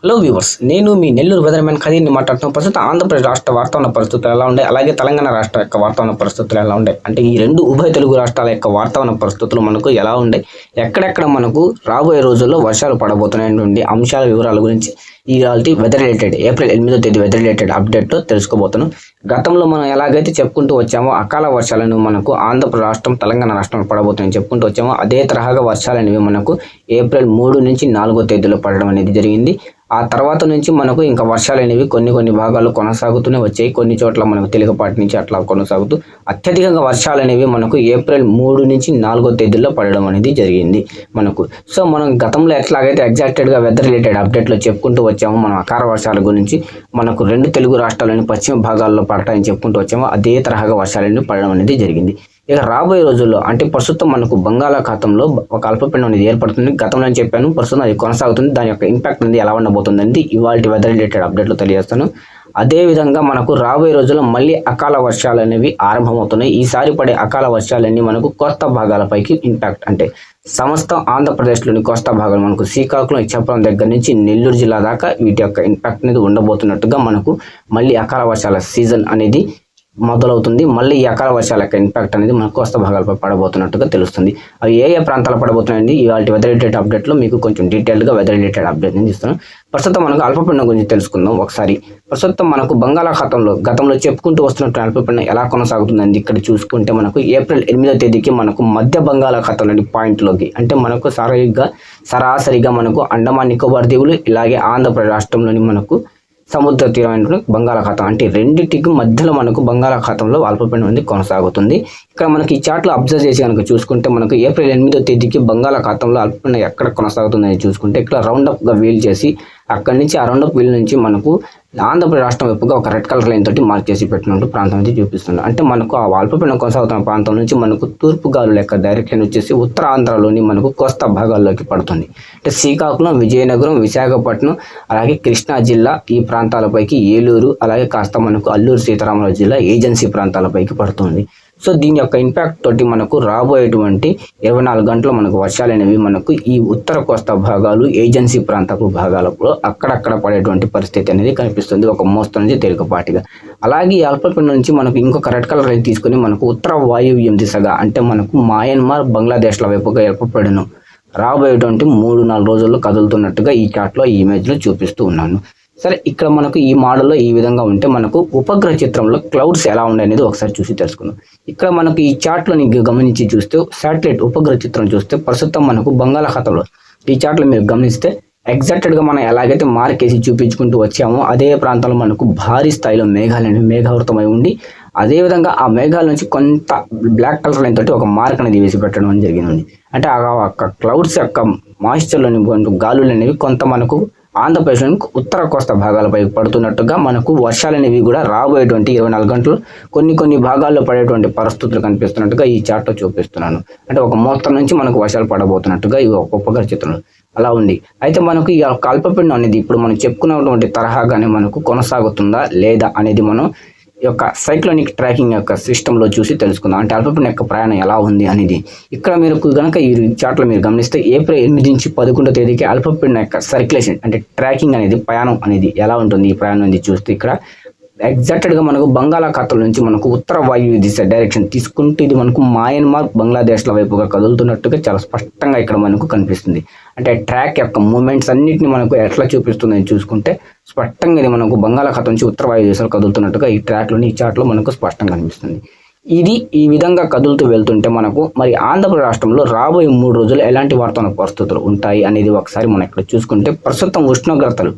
Hello viewers, నేను మీ Nellore weathermen ఖదీర్ని మాట్లాడుతున్న. ప్రస్తుతం ఆంధ్రప్రదేశ్ రాష్ట్ర వాతావరణ పరిస్థితులు ఎలా ఉన్నాయి, అలాగే తెలంగాణ రాష్ట్ర యొక్క వాతావరణ పరిస్థితులు ఎలా ఉన్నాయి అంటే ఈ రెండు ఉభయ తెలుగు రాష్ట్రాల యొక్క వాతావరణ పరిస్థితులు మనకు ఎలా ఉన్నాయి, ఎక్కడెక్కడ మనకు రాబోయే రోజుల్లో వర్షాలు పడబోతున్నాయటువంటి అంశాల వివరాల గురించి ఇవాల్టి వెదర్ రిలేటెడ్ ఏప్రిల్ 8వ తేదీ వెదర్ రిలేటెడ్ అప్డేట్తో తెలుసుకోబోతున్నాం. గతంలో మనం ఎలాగైతే చెప్పుకుంటూ వచ్చామో అకాల వర్షాలను మనకు ఆంధ్రప్రదేశ్ రాష్ట్రం తెలంగాణ రాష్ట్రం పడబోతున్నాయని చెప్పుకుంటూ వచ్చామో అదే తరహాగా వర్షాలు అనేవి మనకు ఏప్రిల్ 3 నుంచి 4వ తేదీలో పడడం అనేది జరిగింది. ఆ తర్వాత నుంచి మనకు ఇంకా వర్షాలు అనేవి కొన్ని భాగాల్లో కొనసాగుతూనే వచ్చాయి. కొన్ని చోట్ల మనకు తేలికపాటి నుంచి అట్లా కొనసాగుతూ అత్యధికంగా వర్షాలు అనేవి మనకు ఏప్రిల్ 3 నుంచి 4వ తేదీలో పడడం అనేది జరిగింది మనకు. సో మనం గతంలో ఎట్లాగైతే ఎగ్జాక్టెడ్గా వెదర్ రిలేటెడ్ అప్డేట్లో చెప్పుకుంటూ వచ్చామో మనం అకాల వర్షాల గురించి మనకు రెండు తెలుగు రాష్ట్రాలని పశ్చిమ భాగాల్లో పడటాన్ని చెప్పుకుంటూ వచ్చామో అదే తరహాగా వర్షాలన్నీ పడడం అనేది జరిగింది. ఇక రాబోయే రోజుల్లో అంటే ప్రస్తుతం మనకు బంగాళాఖాతంలో ఒక అల్పపీడనం అనేది ఏర్పడుతుంది. గతంలో చెప్పాను, ప్రస్తుతం అది కొనసాగుతుంది. దాని యొక్క ఇంపాక్ట్ అనేది ఎలా ఉండబోతుంది అనేది ఇవాళ వెదర్ రిలేటెడ్ అప్డేట్లో తెలియజేస్తాను. అదేవిధంగా మనకు రాబోయే రోజుల్లో మళ్ళీ అకాల వర్షాలు అనేవి ఆరంభమవుతున్నాయి. ఈసారి పడే అకాల వర్షాలన్నీ మనకు కోస్తా భాగాలపైకి ఇంపాక్ట్ అంటే సమస్త ఆంధ్రప్రదేశ్లోని కోస్తా భాగాలు మనకు శ్రీకాకుళం, ఇచ్చాపురం దగ్గర నుంచి నెల్లూరు జిల్లా దాకా వీటి యొక్క ఇంపాక్ట్ అనేది ఉండబోతున్నట్టుగా మనకు మళ్ళీ అకాల వర్షాల సీజన్ అనేది మొదలవుతుంది. మళ్ళీ ఈ అకాల వర్షాల యొక్క ఇంపాక్ట్ అనేది మన కోస్తా భాగాలపై పడబోతున్నట్టుగా తెలుస్తుంది. అవి ఏ ప్రాంతాలు పడబోతున్నాయండి ఇవాళ వెదర్ రిలేటెడ్ అప్డేట్లో మీకు కొంచెం డీటెయిల్గా వెదర్ రిలేటెడ్ అప్డేట్ నేను ఇస్తున్నాను. ప్రస్తుతం మనకు అల్పపీడనం గురించి తెలుసుకుందాం ఒకసారి. ప్రస్తుతం మనకు బంగాళాఖాతంలో గతంలో చెప్పుకుంటూ వస్తున్నట్టు అల్పపీడనం ఎలా కొనసాగుతుందండి ఇక్కడ చూసుకుంటే మనకు ఏప్రిల్ 8వ తేదీకి మనకు మధ్య బంగాళాఖాతంలోని పాయింట్లోకి అంటే మనకు సరాసరిగా మనకు అండమాన్ నికోబార్ దీవులు ఇలాగే ఆంధ్రప్రదేశ్ రాష్ట్రంలోని మనకు సముద్ర తీరమైన బంగాళాఖాతం అంటే రెండింటికి మధ్యలో మనకు బంగాళాఖాతంలో అల్పపీడనం అనేది కొనసాగుతుంది. ఇక్కడ మనకి ఈ చార్ట్లో అబ్జర్వ్ చేసి కనుక చూసుకుంటే మనకు ఏప్రిల్ 8వ తేదీకి బంగాళాఖాతంలో అల్పపీడనం ఎక్కడ కొనసాగుతుందని చూసుకుంటే ఇక్కడ రౌండప్గా వీల్ చేసి అక్కడి నుంచి ఆ రౌండప్ వీల్ నుంచి మనకు ఆంధ్రప్రదేశ్ రాష్ట్రం వైపుగా ఒక రెడ్ కలర్ లైన్ తోటి మార్క్ చేసి పెట్టినట్టు ప్రాంతం అయితే చూపిస్తుంది. అంటే మనకు ఆ అల్పపీడనం కొనసాగుతున్న ప్రాంతం నుంచి మనకు తూర్పు గాలుల యొక్క డైరెక్ట్ లైన్ వచ్చేసి ఉత్తర ఆంధ్రలోని మనకు కోస్తా భాగాల్లోకి పడుతుంది. అంటే శ్రీకాకుళం, విజయనగరం, విశాఖపట్నం అలాగే కృష్ణా జిల్లా ఈ ప్రాంతాలపైకి, ఏలూరు అలాగే కాస్త మనకు అల్లూరు సీతారామరాజు జిల్లా ఏజెన్సీ ప్రాంతాలపైకి పడుతుంది. సో దీని యొక్క ఇంపాక్ట్ తోటి మనకు రాబోయేటువంటి 24 గంటలు మనకు వర్షాలు అనేవి మనకు ఈ ఉత్తర కోస్తా భాగాలు, ఏజెన్సీ ప్రాంతపు భాగాలలో అక్కడక్కడ పడేటువంటి పరిస్థితి అనేది కనిపిస్తుంది ఒక మోస్తరు నుంచి తేలికపాటిగా. అలాగే ఈ అల్పపీడనం నుంచి మనకు ఇంకొక రెడ్ కలర్ లైన్ తీసుకొని మనకు ఉత్తర వాయువ్యం దిశగా అంటే మనకు మయన్మార్, బంగ్లాదేశ్ల వైపుగా అల్పపీడనం రాబోయేటువంటి 3-4 రోజుల్లో కదులుతున్నట్టుగా ఈ చార్ట్లో ఈ ఇమేజ్లో చూపిస్తూ ఉన్నాను. సరే, ఇక్కడ మనకు ఈ మోడల్లో ఈ విధంగా ఉంటే మనకు ఉపగ్రహ చిత్రంలో క్లౌడ్స్ ఎలా ఉన్నాయి అనేది ఒకసారి చూసి తెలుసుకుందాం. ఇక్కడ మనకు ఈ చార్ట్లో గమనించి చూస్తే శాటిలైట్ ఉపగ్రహ చిత్రం చూస్తే ప్రస్తుతం మనకు బంగాళాఖాతంలో ఈ చార్ట్లో మీరు గమనిస్తే ఎగ్జాక్టెడ్గా మనం ఎలాగైతే మార్కేసి చూపించుకుంటూ వచ్చామో అదే ప్రాంతంలో మనకు భారీ స్థాయిలో మేఘాలు అనేవి మేఘావృతమై ఉండి అదేవిధంగా ఆ మేఘాల నుంచి కొంత బ్లాక్ కలర్ లైన్ తోటి ఒక మార్క్ అనేది వేసి పెట్టడం అనేది జరిగింది. అంటే ఆ క్లౌడ్స్ యొక్క మాయిశ్చర్లోని గాలులు అనేవి కొంత మనకు ఆంధ్రప్రదేశ్లోని ఉత్తర కోస్తా భాగాలపై పడుతున్నట్టుగా మనకు వర్షాలు అనేవి కూడా రాబోయేటువంటి 24 గంటలు కొన్ని భాగాల్లో పడేటువంటి పరిస్థితులు కనిపిస్తున్నట్టుగా ఈ చార్ట్లో చూపిస్తున్నాను. అంటే ఒక మోస్తరు నుంచి మనకు వర్షాలు పడబోతున్నట్టుగా ఈ ఉపగ్రహ చిత్రంలో అలా ఉంది. అయితే మనకు ఈ అల్పపీడనం అనేది ఇప్పుడు మనం చెప్పుకున్నటువంటి తరహాగానే మనకు కొనసాగుతుందా లేదా అనేది మనం యొక్క సైక్లోనిక్ ట్రాకింగ్ యొక్క సిస్టంలో చూసి తెలుసుకుందాం. అంటే అల్పపీడనం యొక్క ప్రయాణం ఎలా ఉంది అనేది ఇక్కడ మీరు కనుక ఈ చార్ట్లో మీరు గమనిస్తే ఏప్రిల్ 8 నుంచి 11వ తేదీకి అల్పపీడనం యొక్క సర్క్యులేషన్ అంటే ట్రాకింగ్ అనేది ప్రయాణం అనేది ఎలా ఉంటుంది, ఈ ప్రయాణం అనేది చూస్తే ఇక్కడ ఎగ్జాక్టెడ్గా మనకు బంగాళాఖాతం నుంచి మనకు ఉత్తర వాయువ్య దిశ డైరెక్షన్ తీసుకుంటూ ఇది మనకు మయన్మార్, బంగ్లాదేశ్ల వైపుగా కదులుతున్నట్టుగా చాలా స్పష్టంగా ఇక్కడ మనకు కనిపిస్తుంది. అంటే ట్రాక్ యొక్క మూమెంట్స్ అన్నింటినీ మనకు ఎట్లా చూపిస్తుందని చూసుకుంటే స్పష్టంగా ఇది మనకు బంగాళాఖాతం నుంచి ఉత్తర వాయు దిశలో కదులుతున్నట్టుగా ఈ ట్రాక్లోని ఈ చార్ట్లో మనకు స్పష్టంగా కనిపిస్తుంది. ఇది ఈ విధంగా కదులుతూ వెళ్తుంటే మనకు మరి ఆంధ్రప్రదేశ్ రాష్ట్రంలో రాబోయే 3 రోజులు ఎలాంటి వాతావరణ పరిస్థితులు ఉంటాయి అనేది ఒకసారి మనం ఇక్కడ చూసుకుంటే ప్రస్తుతం ఉష్ణోగ్రతలు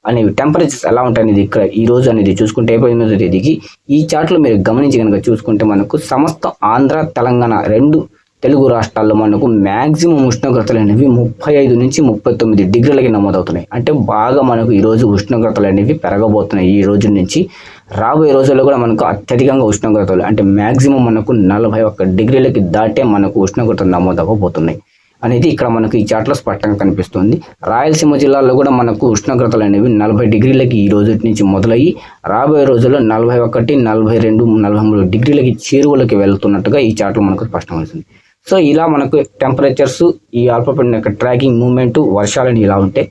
అనేవి టెంపరేచర్స్ ఎలా ఉంటాయనేది ఇక్కడ ఈ రోజు అనేది చూసుకుంటే ఏప్రిల్ 8వ తేదీకి ఈ చార్ట్లో మీరు గమనించి కనుక చూసుకుంటే మనకు సమస్త ఆంధ్ర, తెలంగాణ రెండు తెలుగు రాష్ట్రాల్లో మనకు మ్యాక్సిమం ఉష్ణోగ్రతలు అనేవి 35 నుంచి 39 డిగ్రీలకి నమోదవుతున్నాయి. అంటే బాగా మనకు ఈరోజు ఉష్ణోగ్రతలు అనేవి పెరగబోతున్నాయి. ఈ రోజు నుంచి రాబోయే రోజుల్లో కూడా మనకు అత్యధికంగా ఉష్ణోగ్రతలు అంటే మ్యాక్సిమం మనకు 41 డిగ్రీలకి దాటే మనకు ఉష్ణోగ్రతలు నమోదవబోతున్నాయి అనేది ఇక్కడ మనకు ఈ చార్ట్లో స్పష్టంగా కనిపిస్తుంది. రాయలసీమ జిల్లాలో కూడా మనకు ఉష్ణోగ్రతలు అనేవి 40 డిగ్రీలకి ఈ రోజు నుంచి మొదలయ్యి రాబోయే రోజుల్లో 41, 42, 43 డిగ్రీలకి చేరువలోకి వెళ్తున్నట్టుగా ఈ చార్ట్లో మనకు స్పష్టంగా వస్తుంది. సో ఇలా మనకు టెంపరేచర్స్, ఈ అల్పపీడనం యొక్క ట్రాకింగ్ మూమెంట్, వర్షాలని ఇలా ఉంటే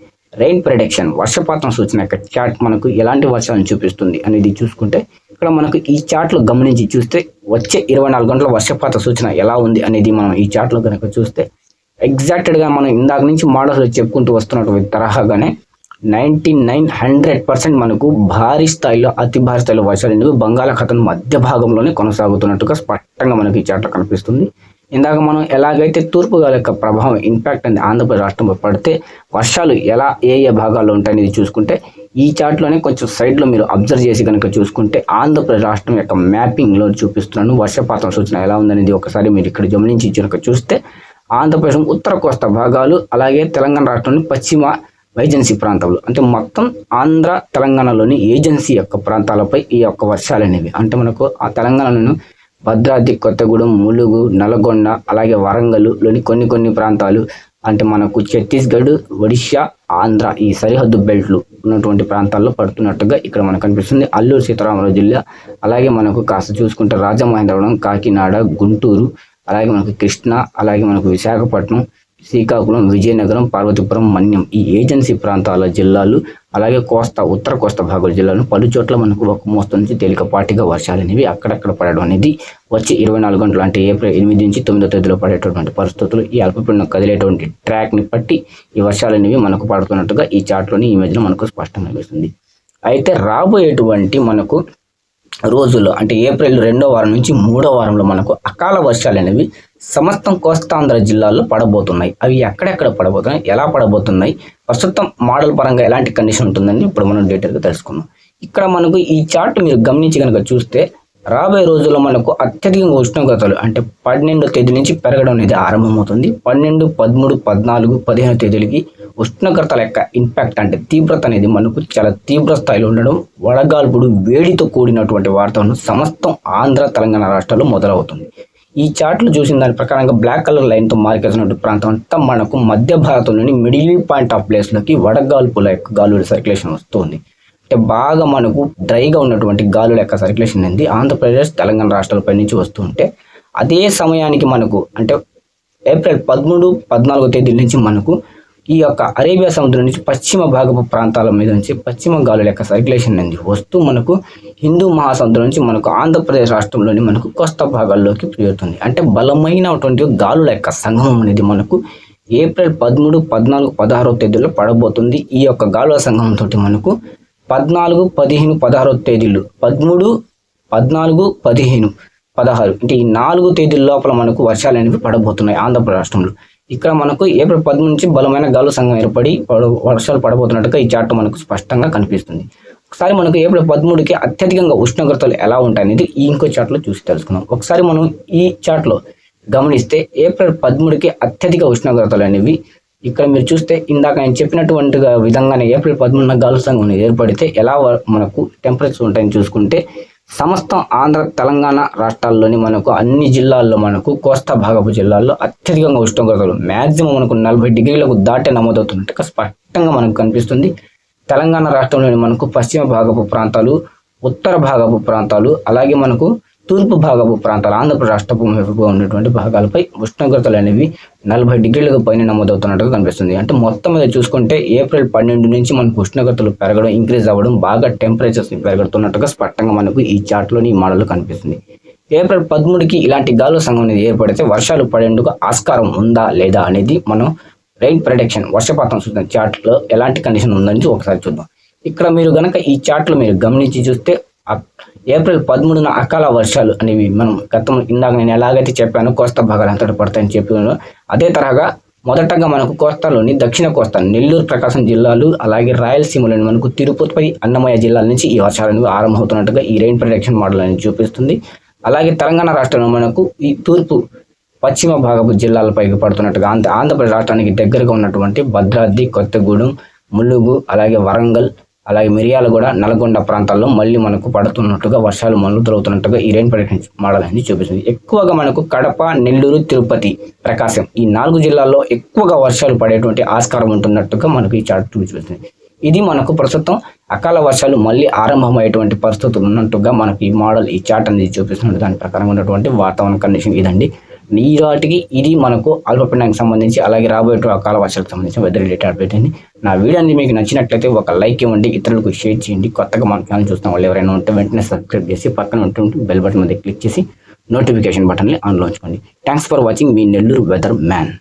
రెయిన్ ప్రెడిక్షన్ వర్షపాతం సూచన యొక్క చార్ట్ మనకు ఎలాంటి వర్షాలను చూపిస్తుంది అనేది చూసుకుంటే ఇక్కడ మనకు ఈ చార్ట్లో గమనించి చూస్తే వచ్చే 24 గంటల వర్షపాత సూచన ఎలా ఉంది అనేది మనం ఈ చార్ట్లో కనుక చూస్తే ఎగ్జాక్ట్గా మనం ఇందాక నుంచి మోడల్స్లో చెప్పుకుంటూ వస్తున్నటువంటి తరహాగానే 99-100% మనకు భారీ స్థాయిలో అతి భారీ స్థాయిలో వర్షాలు అనేవి బంగాళాఖాతం మధ్య భాగంలోనే కొనసాగుతున్నట్టుగా స్పష్టంగా మనకి ఈ చార్ట్లో కనిపిస్తుంది. ఇందాక మనం ఎలాగైతే తూర్పు గాలి యొక్క ప్రభావం ఇంపాక్ట్ అనేది ఆంధ్రప్రదేశ్ రాష్ట్రంలో పడితే వర్షాలు ఎలా ఏ భాగాల్లో ఉంటాయనేది చూసుకుంటే ఈ చార్ట్లోనే కొంచెం సైడ్లో మీరు అబ్జర్వ్ చేసి కనుక చూసుకుంటే ఆంధ్రప్రదేశ్ రాష్ట్రం యొక్క మ్యాపింగ్లో చూపిస్తున్నాను. వర్షపాతం సూచన ఎలా ఉందనేది ఒకసారి మీరు ఇక్కడ గమనించి కనుక చూస్తే ఆంధ్రప్రదేశ్ ఉత్తర కోస్తా భాగాలు అలాగే తెలంగాణ రాష్ట్రంలోని పశ్చిమ ఏజెన్సీ ప్రాంతాలు అంటే మొత్తం ఆంధ్ర తెలంగాణలోని ఏజెన్సీ యొక్క ప్రాంతాలపై ఈ యొక్క వర్షాలు అనేవి అంటే మనకు ఆ తెలంగాణలోని భద్రాద్రి, కొత్తగూడెం, ములుగు, నల్గొండ అలాగే వరంగల్లోని కొన్ని ప్రాంతాలు అంటే మనకు ఛత్తీస్గఢ్, ఒడిశా, ఆంధ్ర ఈ సరిహద్దు బెల్ట్లు ఉన్నటువంటి ప్రాంతాల్లో పడుతున్నట్టుగా ఇక్కడ మనకు కనిపిస్తుంది. అల్లూరు సీతారామరాజు జిల్లా అలాగే మనకు కాస్త చూసుకుంటే రాజమహేంద్రవరం, కాకినాడ, గుంటూరు అలాగే మనకు కృష్ణా అలాగే మనకు విశాఖపట్నం, శ్రీకాకుళం, విజయనగరం, పార్వతీపురం, మన్యం ఈ ఏజెన్సీ ప్రాంతాల జిల్లాలు అలాగే ఉత్తర కోస్తా భాగాల జిల్లాలు పలు చోట్ల మనకు ఒక మోస్తరు నుంచి తేలికపాటిగా వర్షాలు అనేవి అక్కడక్కడ పడడం అనేది వచ్చే 24 గంటలు అంటే ఏప్రిల్ 8 నుంచి 9వ తేదీలో పడేటటువంటి పరిస్థితులు ఈ అల్పపీడనం కదిలేటువంటి ట్రాక్ని బట్టి ఈ వర్షాలు అనేవి మనకు పడుతున్నట్టుగా ఈ చార్ట్లోని ఈ మధ్యన మనకు స్పష్టంగా కనిపిస్తుంది. అయితే రాబోయేటువంటి మనకు రోజుల్లో అంటే ఏప్రిల్ 2వ వారం నుంచి 3వ వారంలో మనకు అకాల వర్షాలు అనేవి సమస్తం కోస్తాంధ్ర జిల్లాల్లో పడబోతున్నాయి. అవి ఎక్కడెక్కడ పడబోతున్నాయి, ఎలా పడబోతున్నాయి, ప్రస్తుతం మోడల్ పరంగా ఎలాంటి కండిషన్ ఉంటుందని ఇప్పుడు మనం డీటెయిల్గా తెలుసుకుందాం. ఇక్కడ మనకు ఈ చార్ట్ మీరు గమనించి కనుక చూస్తే రాబోయే రోజుల్లో మనకు అత్యధికంగా ఉష్ణోగ్రతలు అంటే 12వ తేదీ నుంచి పెరగడం అనేది ఆరంభమవుతుంది. 12, 13, 14, 15 తేదీలకి ఉష్ణోగ్రతల యొక్క ఇంపాక్ట్ అంటే తీవ్రత అనేది మనకు చాలా తీవ్ర స్థాయిలో ఉండడం, వడగాల్పుడు వేడితో కూడినటువంటి వాతావరణం సమస్తం ఆంధ్ర తెలంగాణ రాష్ట్రాల్లో మొదలవుతుంది. ఈ చార్ట్లు చూసిన దాని ప్రకారంగా బ్లాక్ కలర్ లైన్తో మార్కేసినటువంటి ప్రాంతం అంతా మనకు మధ్య భారతంలోని మిడిల్ పాయింట్ ఆఫ్ ప్లేస్లోకి వడగాల్పుల యొక్క గాలుల సర్క్యులేషన్ వస్తుంది. అంటే బాగా మనకు డ్రైగా ఉన్నటువంటి గాలుల యొక్క సర్క్యులేషన్ అనేది ఆంధ్రప్రదేశ్ తెలంగాణ రాష్ట్రాలపై నుంచి వస్తుంటే అదే సమయానికి మనకు అంటే ఏప్రిల్ 13, 14 తేదీల నుంచి మనకు ఈ యొక్క అరేబియా సముద్రం నుంచి పశ్చిమ భాగపు ప్రాంతాల మీద నుంచి పశ్చిమ గాలుల యొక్క సర్క్యులేషన్ అనేది వస్తూ మనకు హిందూ మహాసముద్రం నుంచి మనకు ఆంధ్రప్రదేశ్ రాష్ట్రంలోని మనకు కోస్తా భాగాల్లోకి చేరుతుంది. అంటే బలమైనటువంటి గాలుల యొక్క సంగమం అనేది మనకు ఏప్రిల్ 13, 14, 16 తేదీల్లో పడబోతుంది. ఈ యొక్క గాలుల సంగమంతో మనకు 14, 15, 16 తేదీలు 13, 14, 15, 16 అంటే ఈ 4 తేదీల లోపల మనకు వర్షాలు అనేవి పడబోతున్నాయి ఆంధ్రప్రదేశ్ రాష్ట్రంలో. ఇక్కడ మనకు ఏప్రిల్ 13 నుంచి బలమైన గాలుల సంఘం ఏర్పడి వర్షాలు పడబోతున్నట్టుగా ఈ చార్ట్ మనకు స్పష్టంగా కనిపిస్తుంది. ఒకసారి మనకు ఏప్రిల్ 13కి అత్యధికంగా ఉష్ణోగ్రతలు ఎలా ఉంటాయనేది ఇంకో చార్ట్లో చూసి తెలుసుకుందాం. ఒకసారి మనం ఈ చార్ట్లో గమనిస్తే ఏప్రిల్ 13కి అత్యధిక ఉష్ణోగ్రతలు అనేవి ఇక్కడ మీరు చూస్తే ఇందాక నేను చెప్పినటువంటి విధంగానే ఏప్రిల్ 13న గాలుల సంఘం ఏర్పడితే ఎలా మనకు టెంపరేచర్ ఉంటాయని చూసుకుంటే సమస్తం ఆంధ్ర తెలంగాణ రాష్ట్రాల్లోని మనకు అన్ని జిల్లాల్లో మనకు కోస్తా భాగపు జిల్లాల్లో అత్యధికంగా ఉష్ణోగ్రతలు మ్యాక్సిమం మనకు 40 డిగ్రీలకు దాటే నమోదవుతున్నట్టుగా స్పష్టంగా మనకు కనిపిస్తుంది. తెలంగాణ రాష్ట్రంలోని మనకు పశ్చిమ భాగపు ప్రాంతాలు, ఉత్తర భాగపు ప్రాంతాలు అలాగే మనకు తూర్పు భాగపు ప్రాంతాలు ఆంధ్రప్రదేశ్ రాష్ట్రపు వైపుగా ఉన్నటువంటి భాగాలపై ఉష్ణోగ్రతలు అనేవి 40 డిగ్రీలకు పైన నమోదవుతున్నట్టుగా కనిపిస్తుంది. అంటే మొత్తం మీద చూసుకుంటే ఏప్రిల్ 12 నుంచి మనకు ఉష్ణోగ్రతలు పెరగడం, ఇంక్రీజ్ అవ్వడం, బాగా టెంపరేచర్స్ పెరుగుతున్నట్టుగా స్పష్టంగా మనకు ఈ చార్ట్లోని ఈ మోడల్ కనిపిస్తుంది. ఏప్రిల్ 13కి ఇలాంటి గాలుల సంఘం అనేది ఏర్పడితే వర్షాలు పడేందుకు ఆస్కారం ఉందా లేదా అనేది మనం రెయిన్ ప్రెడిక్షన్ వర్షపాతం సూచన చార్ట్లో ఎలాంటి కండిషన్ ఉందని ఒకసారి చూద్దాం. ఇక్కడ మీరు కనుక ఈ చార్ట్లో మీరు గమనించి చూస్తే ఏప్రిల్ 13న అకాల వర్షాలు అనేవి మనం ఇందాక నేను ఎలాగైతే చెప్పాను కోస్తా భాగాలు అంతటా పడతాయని చెప్పాను అదే తరహాగా మొదటగా మనకు కోస్తాలోని దక్షిణ కోస్తా నెల్లూరు, ప్రకాశం జిల్లాలు అలాగే రాయలసీమలోని మనకు తిరుపతి, అన్నమయ్య జిల్లాల నుంచి ఈ వర్షాలు అనేవి ఆరంభమవుతున్నట్టుగా ఈ రెయిన్ ప్రెడిక్షన్ మోడల్ అనేది చూపిస్తుంది. అలాగే తెలంగాణ రాష్ట్రంలో మనకు ఈ తూర్పు పశ్చిమ భాగపు జిల్లాలపైకి పడుతున్నట్టుగా ఆంధ్రప్రదేశ్ రాష్ట్రానికి దగ్గరగా ఉన్నటువంటి భద్రాద్రి, కొత్తగూడెం, ములుగు అలాగే వరంగల్ అలాగే మిర్యాలగూడ, నల్గొండ ప్రాంతాల్లో మళ్ళీ మనకు పడుతున్నట్టుగా వర్షాలు మొదలవుతున్నట్టుగా ఈ రెయిన్ ప్రెడిక్షన్ మోడల్ అనేది చూపిస్తుంది. ఎక్కువగా మనకు కడప, నెల్లూరు, తిరుపతి, ప్రకాశం ఈ 4 జిల్లాల్లో ఎక్కువగా వర్షాలు పడేటువంటి ఆస్కారం ఉంటున్నట్టుగా మనకు ఈ చార్ట్ చూపిస్తుంది. ఇది మనకు ప్రస్తుతం అకాల వర్షాలు మళ్ళీ ఆరంభమయ్యేటువంటి పరిస్థితులు ఉన్నట్టుగా మనకు ఈ మోడల్ ఈ చార్ట్ అనేది చూపిస్తున్నట్టు దాని ప్రకారం ఉన్నటువంటి వాతావరణ కండిషన్ ఇదండి. ఈ వాటికి ఇది మనకు అల్పపీడనానికి సంబంధించి అలాగే రాబోయే అకాల వర్షాలకు సంబంధించిన వెదర్ రిలేటెడ్ అప్డేట్ అండి. నా వీడియో అనేది మీకు నచ్చినట్లయితే ఒక లైక్ ఇవ్వండి, ఇతరులకు షేర్ చేయండి. కొత్తగా మన ఛానల్ చూస్తున్న వాళ్ళు ఎవరైనా ఉంటే వెంటనే సబ్స్క్రైబ్ చేసి పక్కన ఉంటుంటే బెల్ బటన్ మీద క్లిక్ చేసి నోటిఫికేషన్ బటన్ని ఆన్లో ఉంచుకోండి. థ్యాంక్స్ ఫర్ వాచింగ్ మీ నెల్లూరు వెదర్ మ్యాన్.